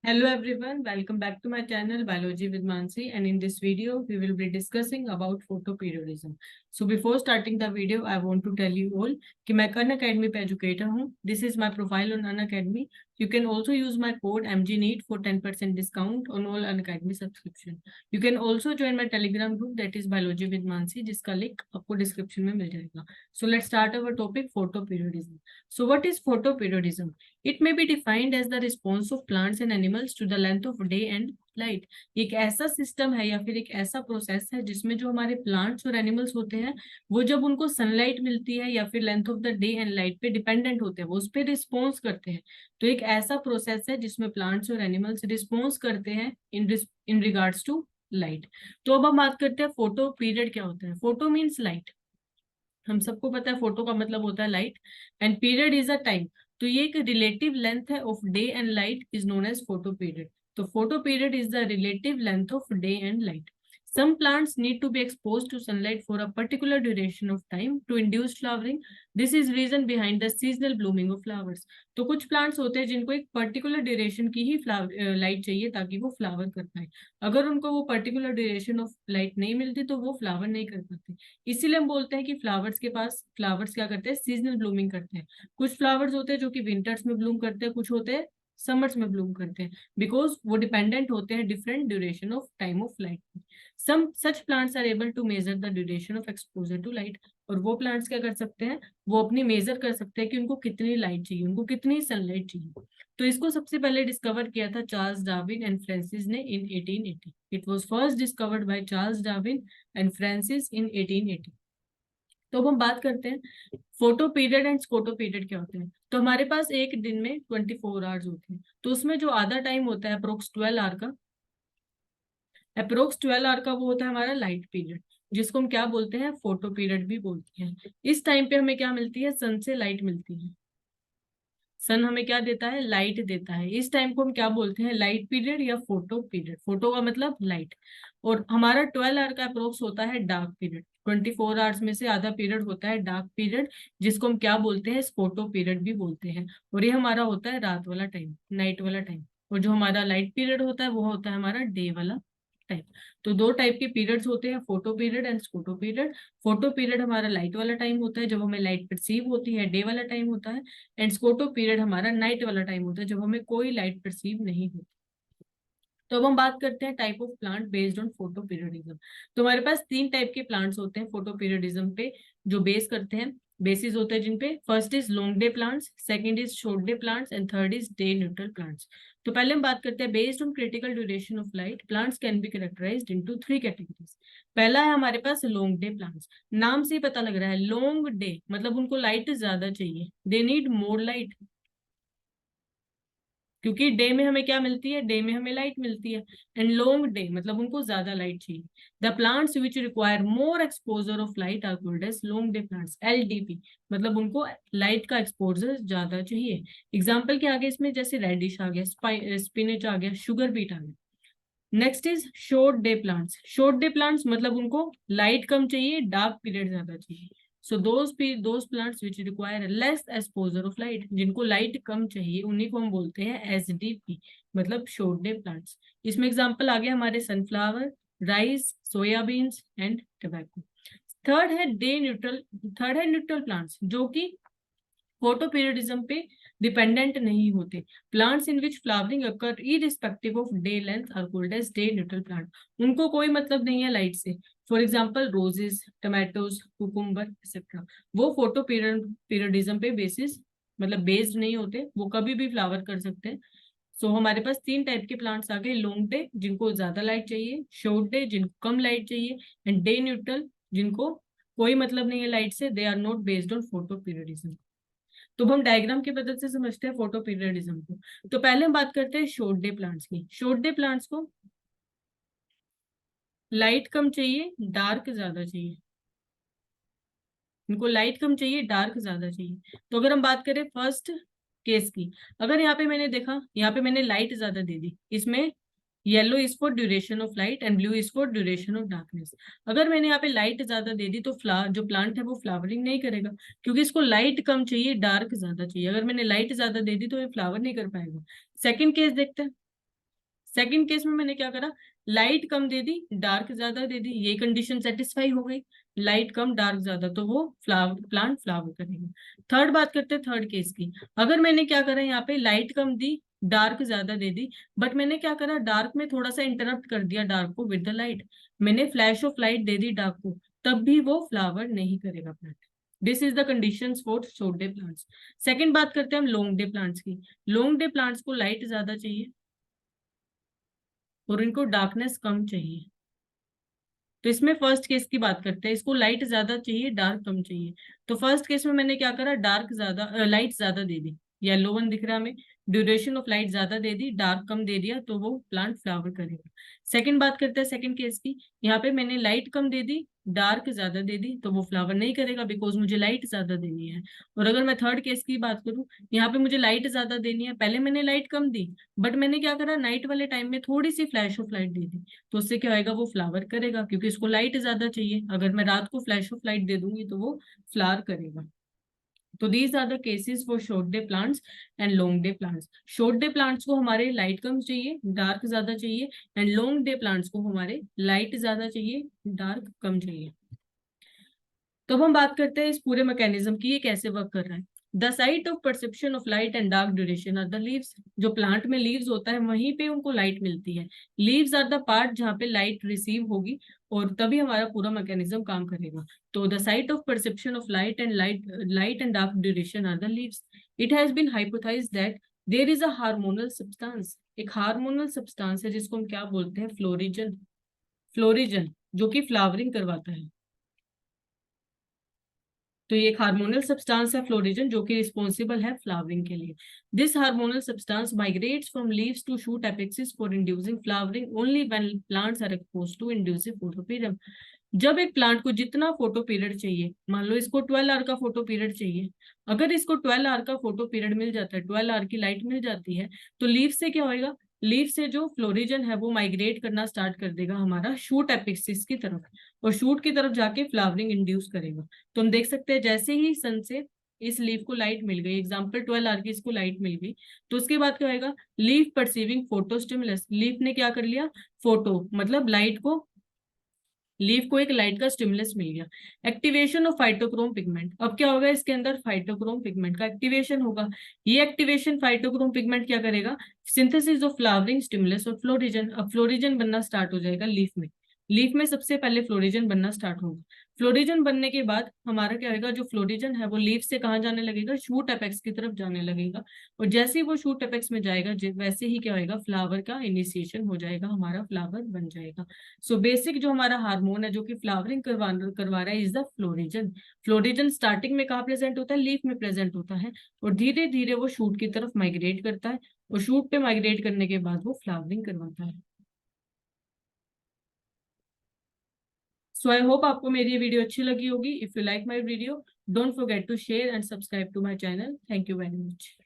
Hello everyone, welcome back to my channel Biology with Mansi, and in this video we will be discussing about photoperiodism. So before starting the video I want to tell you all कि मैं Unacademy पे educator हूँ. This is my profile on Unacademy. You can also use my code MGNEET for 10% discount on all Unacademy subscription. You can also join my Telegram group that is Biology with Mansi, जिसका link आपको description में मिल जाएगा. So let's start our topic photoperiodism. So what is photoperiodism? It may be defined as the response of plants and animals to the length of day and light. एक ऐसा system है या फिर एक ऐसा प्रोसेस है जिसमें जो हमारे प्लांट्स और एनिमल्स होते हैं वो जब उनको सनलाइट मिलती है या फिर length of the day and light पे डिपेंडेंट होते हैं, वो उस पर रिस्पॉन्स करते हैं. तो एक ऐसा प्रोसेस है जिसमें प्लांट्स और एनिमल्स रिस्पॉन्स करते हैं इन रिगार्ड्स टू लाइट. तो अब हम बात करते हैं फोटो पीरियड क्या होता है. Photo means light. हम सबको पता है फोटो का मतलब होता है light and period is a time. तो ये एक रिलेटिव लेंथ है of day and light is known as photoperiod. तो photoperiod is the relative length of day and light. Some plants need to be exposed to sunlight for a particular duration of time to induce flowering. This is reason behind the seasonal blooming of flowers. तो कुछ plants होते हैं जिनको एक particular duration की ही light चाहिए ताकि वो फ्लावर कर पाए. अगर उनको वो पर्टिकुलर ड्यूरेशन ऑफ लाइट नहीं मिलती तो वो फ्लावर नहीं कर पाते. इसीलिए हम बोलते हैं कि फ्लावर्स क्या करते हैं, सीजनल ब्लूमिंग करते हैं. कुछ फ्लावर्स होते हैं जो कि विंटर्स में ब्लूम करते हैं, कुछ होते हैं समर्स में ब्लूम करते हैं, बिकॉज वो डिपेंडेंट होते हैं different duration of time of light. Some such plants are able to measure the duration of exposure to light. और वो प्लांट्स क्या कर सकते हैं, वो अपनी मेजर कर सकते हैं कि उनको कितनी लाइट चाहिए, उनको कितनी सनलाइट चाहिए. तो इसको सबसे पहले डिस्कवर किया था चार्ल्स डार्विन एंड फ्रांसिस ने in 1880. It was first discovered by Charles Darwin and Francis in 1880. तो अब हम बात करते हैं photoperiod and scotoperiod क्या होते हैं. तो हमारे पास एक दिन में 24 आवर्स होते हैं. तो उसमें जो आधा टाइम होता है अप्रोक्स 12 आवर का वो होता है हमारा लाइट पीरियड, जिसको हम क्या बोलते हैं, फोटो पीरियड भी बोलते हैं. इस टाइम पे हमें क्या मिलती है, सन से लाइट मिलती है. सन हमें क्या देता है, लाइट देता है. इस टाइम को हम क्या बोलते हैं, लाइट पीरियड या फोटो पीरियड. फोटो का मतलब लाइट. और हमारा 12 आवर का अप्रोक्स होता है डार्क पीरियड. 24 आवर्स में से आधा पीरियड होता है डार्क पीरियड, जिसको हम क्या बोलते हैं, स्कोटो पीरियड भी बोलते हैं. और ये हमारा होता है रात वाला टाइम, नाइट वाला टाइम. और जो हमारा लाइट पीरियड होता है वो होता है हमारा डे वाला टाइम. तो दो टाइप के पीरियड्स होते हैं, photoperiod and scoto period. Photo period हमारा लाइट वाला टाइम होता है जब हमें लाइट परसीव होती है, डे वाला टाइम होता है. एंड स्कोटो पीरियड हमारा नाइट वाला टाइम होता है जब हमें कोई लाइट परसीव नहीं होती. तो अब हम बात करते हैं type of plant based on photoperiodism. तो हमारे पास 3 टाइप के प्लांट्स होते हैं फोटो पीरियडिज्म पे, जो बेस करते हैं, बेसिस होते हैं जिनपे. First is long day plants, second is short day plants and third is day neutral plants. तो पहले हम बात करते हैं based on critical duration of light plants can be characterized into 3 categories. पहला है हमारे पास लॉन्ग डे प्लांट्स. नाम से ही पता लग रहा है लॉन्ग डे मतलब उनको लाइट ज्यादा चाहिए, दे नीड मोर लाइट. क्योंकि डे में हमें क्या मिलती है, डे में हमें लाइट मिलती है. एंड लॉन्ग डे मतलब उनको ज्यादा लाइट चाहिए. The plants which require more exposure of light are called as long day plants, LDP. मतलब उनको लाइट का एक्सपोजर ज्यादा चाहिए. एग्जाम्पल के आगे इसमें जैसे रेडिश आ गया, स्पिनच आ गया, शुगर बीट आ गया. Next is short day plants. Short day plants मतलब उनको लाइट कम चाहिए, डार्क पीरियड ज्यादा चाहिए. So those plants which require less exposure of light, जिनको लाइट कम चाहिए उन्हीं को हम बोलते हैं SDP, मतलब शॉर्ट डे प्लांट्स. इसमें एग्जांपल आ गया हमारे sunflower, rice, soya beans and tobacco. Third है न्यूट्रल प्लांट्स, जो कि फोटो पीरियडिज्म पे डिपेंडेंट नहीं होते. Plants in which flowering occur irrespective of day length are called as day neutral plant. उनको कोई मतलब नहीं है लाइट से. For example roses, tomatoes, cucumber etcetera. वो फोटो पीरियडिज्म पे बेसिस मतलब बेस्ड नहीं होते, वो कभी भी फ्लावर कर सकते हैं. सो हमारे पास 3 टाइप के प्लांट्स आ गए. लॉन्ग डे जिनको ज्यादा लाइट चाहिए, शॉर्ट डे जिनको कम लाइट चाहिए, एंड डे न्यूट्रल जिनको कोई मतलब नहीं है लाइट से, they are not based on photoperiodism. तो हम डायग्राम की मदद से समझते हैं फोटो पीरियडिज्म को. तो पहले हम बात करते हैं शॉर्ट डे प्लांट्स की. शॉर्ट डे प्लांट्स को लाइट कम चाहिए, डार्क ज्यादा चाहिए. इनको लाइट कम चाहिए, डार्क ज्यादा चाहिए. तो अगर हम बात करें फर्स्ट केस की, अगर यहाँ पे मैंने देखा, यहाँ पे मैंने लाइट ज्यादा दे दी. इसमें yellow is for duration of light and blue is for duration of darkness. अगर मैंने यहाँ पे लाइट ज्यादा दे दी तो जो प्लांट है वो फ्लावरिंग नहीं करेगा, क्योंकि इसको लाइट कम चाहिए, डार्क ज्यादा चाहिए. अगर मैंने लाइट ज्यादा दे दी तो ये फ्लावर नहीं कर पाएगा. सेकंड केस देखते हैं. सेकंड केस में मैंने क्या करा, लाइट कम दे दी, डार्क ज्यादा दे दी, ये कंडीशन सेटिस्फाई हो गई, लाइट कम डार्क ज्यादा, तो वो प्लांट फ्लावर करेगा। थर्ड बात करते हैं थर्ड केस की। अगर मैंने क्या करा, यहाँ पे लाइट कम दी, डार्क ज्यादा दे दी, बट मैंने क्या करा, डार्क में थोड़ा सा इंटरप्ट कर दिया डार्क को विद द लाइट, मैंने flash of light they the Dark को, तब भी वो फ्लावर नहीं करेगा plant. This is the conditions for short day plants. Second बात करते हैं हम लॉन्ग डे प्लांट्स की। लॉन्ग डे प्लांट्स को लाइट ज्यादा चाहिए और इनको डार्कनेस कम चाहिए। तो इसमें फर्स्ट केस की बात करते हैं, इसको लाइट ज्यादा चाहिए डार्क कम चाहिए। तो फर्स्ट केस में मैंने क्या करा, डार्क ज्यादा लाइट ज्यादा दे दी, येलो वन दिख रहा है हमें, ड्यूरेशन ऑफ लाइट ज्यादा दे दी, डार्क कम दे दिया, तो वो प्लांट फ्लावर करेगा। सेकंड बात करते हैं सेकंड केस की। यहाँ पे मैंने लाइट कम दे दी, डार्क ज्यादा दे दी, तो वो फ्लावर नहीं करेगा बिकॉज मुझे लाइट ज्यादा देनी है। और अगर मैं थर्ड केस की बात करूँ, यहाँ पे मुझे लाइट ज्यादा देनी है, पहले मैंने लाइट कम दी, बट मैंने क्या करा, नाइट वाले टाइम में थोड़ी सी फ्लैश ऑफ लाइट दे दी, तो उससे क्या होएगा, वो फ्लावर करेगा, क्योंकि इसको लाइट ज्यादा चाहिए। अगर मैं रात को फ्लैश ऑफ लाइट दे दूंगी तो वो फ्लावर करेगा। तो these are the cases for short day plants and long day plants. Short day plants को हमारे लाइट कम चाहिए, डार्क ज्यादा चाहिए, एंड लॉन्ग डे प्लांट्स को हमारे लाइट ज्यादा चाहिए, डार्क कम चाहिए। तो अब हम बात करते हैं इस पूरे मैकेनिज्म की, ये कैसे वर्क कर रहा है। The site of perception of light and dark duration are the leaves. जो प्लांट में लीव्स होता है वहीं पे उनको लाइट मिलती है। लीव्स आर द पार्ट जहाँ पे लाइट रिसीव होगी, और तभी हमारा पूरा मैकेनिज्म काम करेगा। तो the site of perception of light and dark duration are the leaves. It has been hypothesized that there is a hormonal substance. एक हार्मोनल सब्सटेंस है जिसको हम क्या बोलते हैं, फ्लोरिजन। फ्लोरिजन जो कि फ्लावरिंग करवाता है। तो ये एक हार्मोनल सब्सटेंस है फ्लोरिजन, जो कि रिस्पॉन्सिबल है फ्लावरिंग के लिए। This hormonal substance migrates from leaves to shoot apexes for inducing flowering only when plants are exposed to inducive photoperiod. जब एक प्लांट को जितना फोटो पीरियड चाहिए, मान लो इसको 12 आवर का फोटो पीरियड चाहिए, अगर इसको 12 आवर का फोटो पीरियड मिल जाता है, 12 आवर की लाइट मिल जाती है, तो लीफ से क्या होएगा, लीफ से जो फ्लोरिजन है वो माइग्रेट करना स्टार्ट कर देगा हमारा शूट एपिक्सिस की तरफ, और शूट की तरफ जाके फ्लावरिंग इंड्यूस करेगा। तो हम देख सकते हैं जैसे ही सन से इस लीफ को लाइट मिल गई, एग्जाम्पल 12 आवर की इसको लाइट मिल गई, तो उसके बाद क्या होएगा, leaf perceiving photo stimulus, leaf ने क्या कर लिया, फोटो मतलब लाइट को, लीफ को एक लाइट का स्टिमुलस मिल गया। एक्टिवेशन ऑफ फाइटोक्रोम पिगमेंट, अब क्या होगा, इसके अंदर फाइटोक्रोम पिगमेंट का एक्टिवेशन होगा। ये एक्टिवेशन फाइटोक्रोम पिगमेंट क्या करेगा, सिंथेसिस ऑफ फ्लावरिंग स्टिमुलस और फ्लोरिजन। अब फ्लोरिजन बनना स्टार्ट हो जाएगा लीफ में, लीफ में सबसे पहले फ्लोरिजन बनना स्टार्ट होगा। फ्लोरिजन बनने के बाद हमारा क्या होगा, जो फ्लोरिजन है वो लीफ से कहाँ जाने लगेगा, शूट एपेक्स की तरफ जाने लगेगा, और जैसे ही वो शूट एपेक्स में जाएगा वैसे ही क्या होगा, फ्लावर का इनिशिएशन हो जाएगा, हमारा फ्लावर बन जाएगा। सो बेसिक जो हमारा हार्मोन है जो कि फ्लावरिंग करवा रहा है is the florigen. Florigen starting में कहाँ प्रेजेंट होता है, लीफ में प्रेजेंट होता है, और धीरे धीरे वो शूट की तरफ माइग्रेट करता है, और शूट पे माइग्रेट करने के बाद वो फ्लावरिंग करवाता है। सो आई होप आपको मेरी ये वीडियो अच्छी लगी होगी। If you like my video, don't forget to share and subscribe to my channel. Thank you very much.